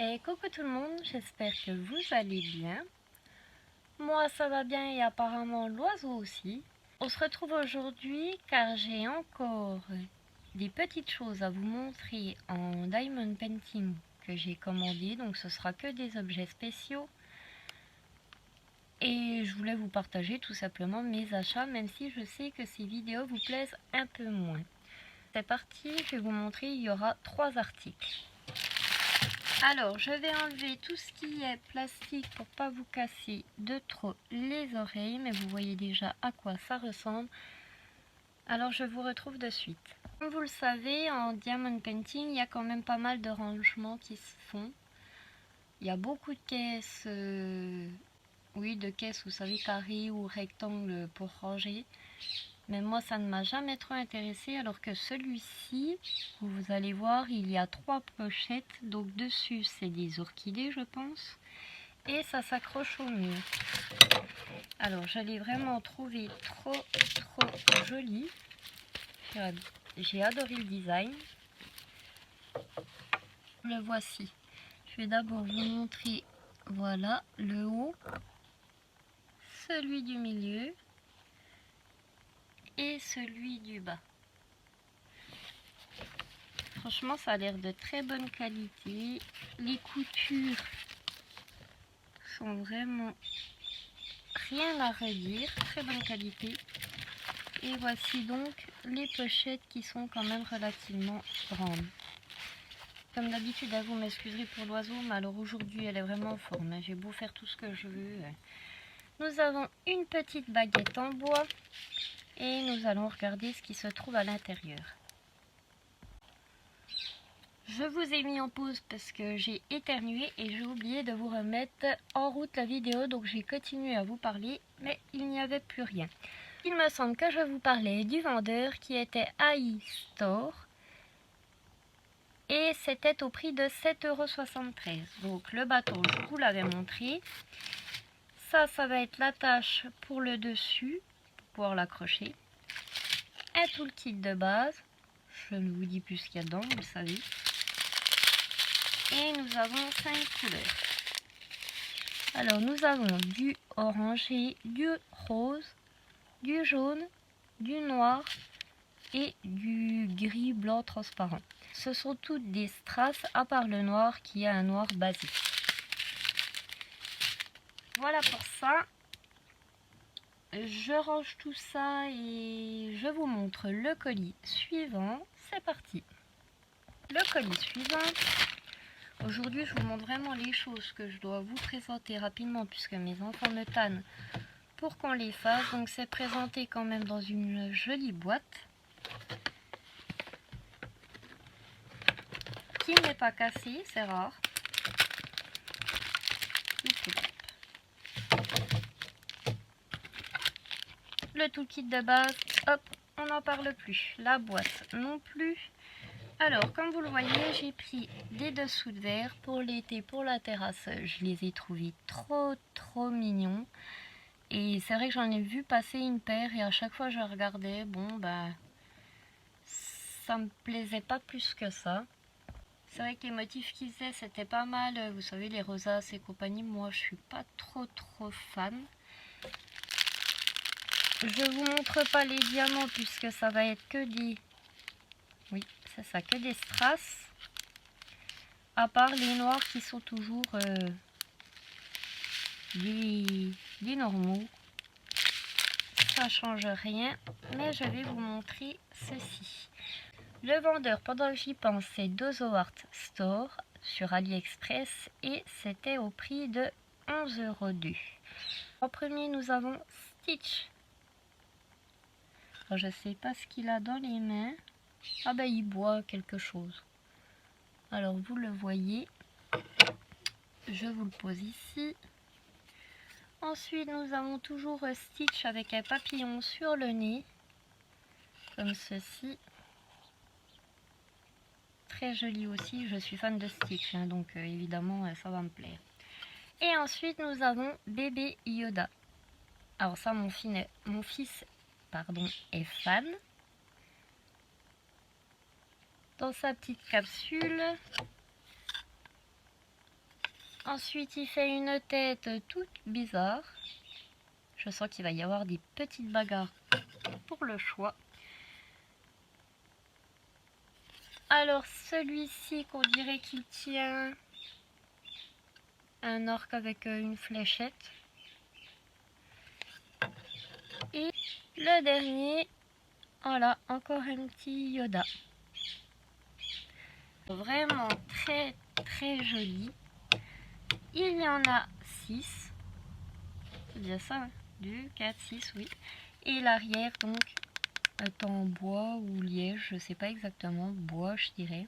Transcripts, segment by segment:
Et coucou tout le monde, j'espère que vous allez bien. Moi ça va bien et apparemment l'oiseau aussi. On se retrouve aujourd'hui car j'ai encore des petites choses à vous montrer en diamond painting que j'ai commandé. Donc ce sera que des objets spéciaux. Et je voulais vous partager tout simplement mes achats, même si je sais que ces vidéos vous plaisent un peu moins. C'est parti, je vais vous montrer, il y aura 3 articles. Alors, je vais enlever tout ce qui est plastique pour pas vous casser de trop les oreilles, mais vous voyez déjà à quoi ça ressemble. Alors, je vous retrouve de suite. Comme vous le savez, en diamond painting, il y a quand même pas mal de rangements qui se font. Il y a beaucoup de caisses, de caisses, vous savez, carrées ou rectangles pour ranger. Mais moi, ça ne m'a jamais trop intéressé, alors que celui-ci, vous allez voir, il y a 3 pochettes. Donc dessus, c'est des orchidées, je pense. Et ça s'accroche au mur. Alors, je l'ai vraiment trouvé trop joli. J'ai adoré le design. Le voici. Je vais d'abord vous montrer, voilà, le haut, celui du milieu et celui du bas. Franchement, ça a l'air de très bonne qualité. Les coutures sont vraiment rien à redire, très bonne qualité. Et voici donc les pochettes qui sont quand même relativement grandes. Comme d'habitude, vous m'excuserez pour l'oiseau, mais alors aujourd'hui elle est vraiment en forme. J'ai beau faire tout ce que je veux. Nous avons une petite baguette en bois et nous allons regarder ce qui se trouve à l'intérieur. Je vous ai mis en pause parce que j'ai éternué et j'ai oublié de vous remettre en route la vidéo, donc j'ai continué à vous parler, mais il n'y avait plus rien. Il me semble que je vous parlais du vendeur qui était à e-store et c'était au prix de 7,73 €. Donc le bâton, je vous l'avais montré. Ça va être l'attache pour le dessus, pour pouvoir l'accrocher. Un toolkit de base, je ne vous dis plus ce qu'il y a dedans, vous le savez. Et nous avons 5 couleurs. Alors nous avons du orangé, du rose, du jaune, du noir et du gris blanc transparent. Ce sont toutes des strass à part le noir qui est un noir basique. Voilà pour ça. Je range tout ça et je vous montre le colis suivant. C'est parti. Le colis suivant. Aujourd'hui, je vous montre vraiment les choses que je dois vous présenter rapidement puisque mes enfants me tannent pour qu'on les fasse. Donc, c'est présenté quand même dans une jolie boîte qui n'est pas cassée, c'est rare. Le toolkit de base, hop, on n'en parle plus. La boîte non plus. Alors, comme vous le voyez, j'ai pris des dessous de verre pour l'été, pour la terrasse. Je les ai trouvés trop mignons. Et c'est vrai que j'en ai vu passer une paire et à chaque fois je regardais, bon bah, ça me plaisait pas plus que ça. C'est vrai que les motifs qu'ils faisaient, c'était pas mal. Vous savez, les rosaces et compagnie, moi je suis pas trop fan. Je vous montre pas les diamants puisque ça va être que des... Oui, c'est ça, que des strass. À part les noirs qui sont toujours des normaux. Ça change rien, mais je vais vous montrer ceci. Le vendeur, pendant que j'y pense, c'est Dozo Art Store sur AliExpress et c'était au prix de 11,02 €. En premier, nous avons Stitch. Alors, je sais pas ce qu'il a dans les mains. Ah ben, il boit quelque chose. Alors, vous le voyez. Je vous le pose ici. Ensuite, nous avons toujours Stitch avec un papillon sur le nez, comme ceci. Très joli aussi, je suis fan de Stitch, hein, donc évidemment ça va me plaire. Et ensuite, nous avons Bébé Yoda. Alors ça, mon fils est fan. Dans sa petite capsule. Ensuite, il fait une tête toute bizarre. Je sens qu'il va y avoir des petites bagarres pour le choix. Alors, celui-ci qu'on dirait qu'il tient un orque avec une fléchette. Et le dernier, voilà, encore un petit Yoda. Vraiment très très joli. Il y en a 6. C'est bien ça, hein. 2, 4, 6, oui. Et l'arrière, donc, est en bois ou liège, je sais pas exactement. Bois, je dirais.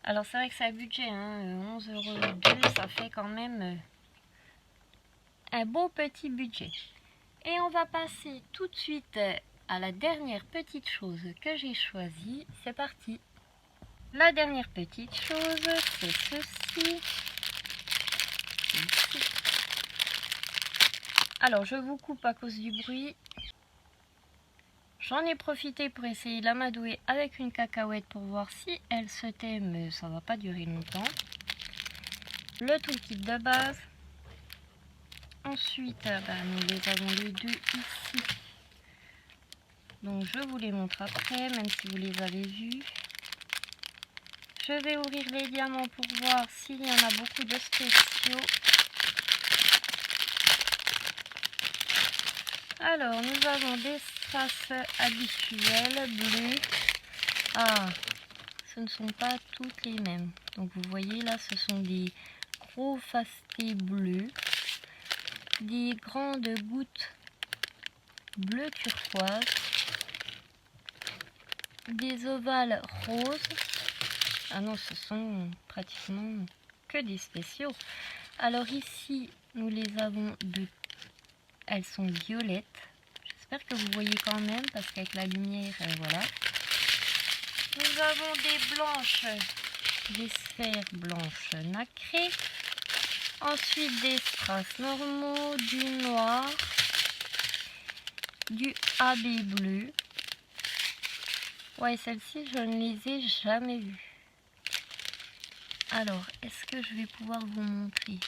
Alors, c'est vrai que c'est un budget, hein. 11,02 €, ça fait quand même un beau petit budget. Et on va passer tout de suite à la dernière petite chose que j'ai choisie. C'est parti. La dernière petite chose, c'est ceci. Ici. Alors, je vous coupe à cause du bruit. J'en ai profité pour essayer de l'amadouer avec une cacahuète pour voir si elle se tait, mais ça va pas durer longtemps. Le toolkit de base. Ensuite, nous les avons les deux ici. Donc je vous les montre après, même si vous les avez vus. Je vais ouvrir les diamants pour voir s'il y en a beaucoup de spéciaux. Alors, nous avons des strass habituelles, bleues. Ah, ce ne sont pas toutes les mêmes. Donc vous voyez là, ce sont des gros fastés bleus. Des grandes gouttes bleu turquoise. Des ovales roses. Ah non, ce sont pratiquement que des spéciaux. Alors ici, nous les avons de... Elles sont violettes. J'espère que vous voyez quand même, parce qu'avec la lumière, voilà. Nous avons des blanches, des sphères blanches nacrées. Ensuite, des strass normaux, du noir, du AB bleu. Ouais, celles-ci, je ne les ai jamais vues. Alors, est-ce que je vais pouvoir vous montrer?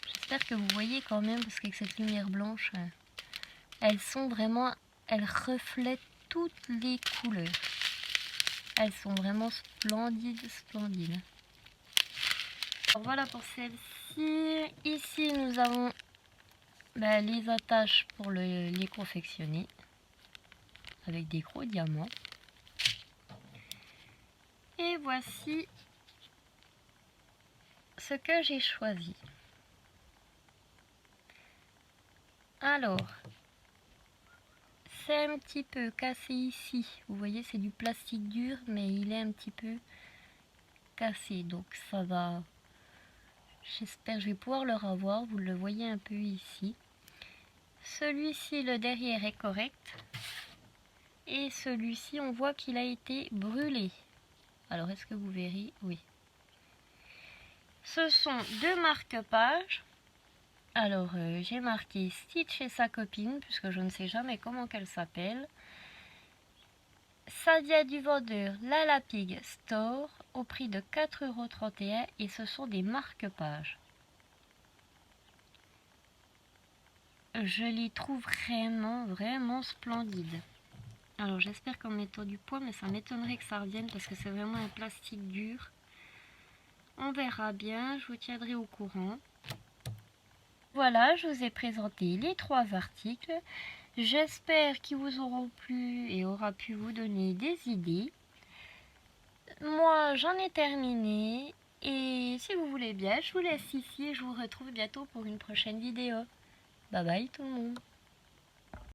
J'espère que vous voyez quand même, parce qu'avec cette lumière blanche, elles sont vraiment... Elles reflètent toutes les couleurs. Elles sont vraiment splendides, splendides. Alors voilà pour celle-ci. Ici, nous avons les attaches pour les confectionner. Avec des gros diamants. Et voici ce que j'ai choisi. Alors, c'est un petit peu cassé ici. Vous voyez, c'est du plastique dur, mais il est un petit peu cassé. Donc ça va... J'espère que je vais pouvoir le revoir. Vous le voyez un peu ici. Celui-ci, le derrière est correct. Et celui-ci, on voit qu'il a été brûlé. Alors, est-ce que vous verrez? Oui. Ce sont deux marque-pages. Alors, j'ai marqué Stitch et sa copine, puisque je ne sais jamais comment qu'elle s'appelle. Ça vient du vendeur Lala Pig Store au prix de 4,31 € et ce sont des marque-pages. Je les trouve vraiment splendides. Alors, j'espère qu'en mettant du poids, mais ça m'étonnerait que ça revienne parce que c'est vraiment un plastique dur. On verra bien, je vous tiendrai au courant. Voilà, je vous ai présenté les 3 articles. J'espère qu'ils vous auront plu et aura pu vous donner des idées. Moi, j'en ai terminé. Et si vous voulez bien, je vous laisse ici et je vous retrouve bientôt pour une prochaine vidéo. Bye bye tout le monde.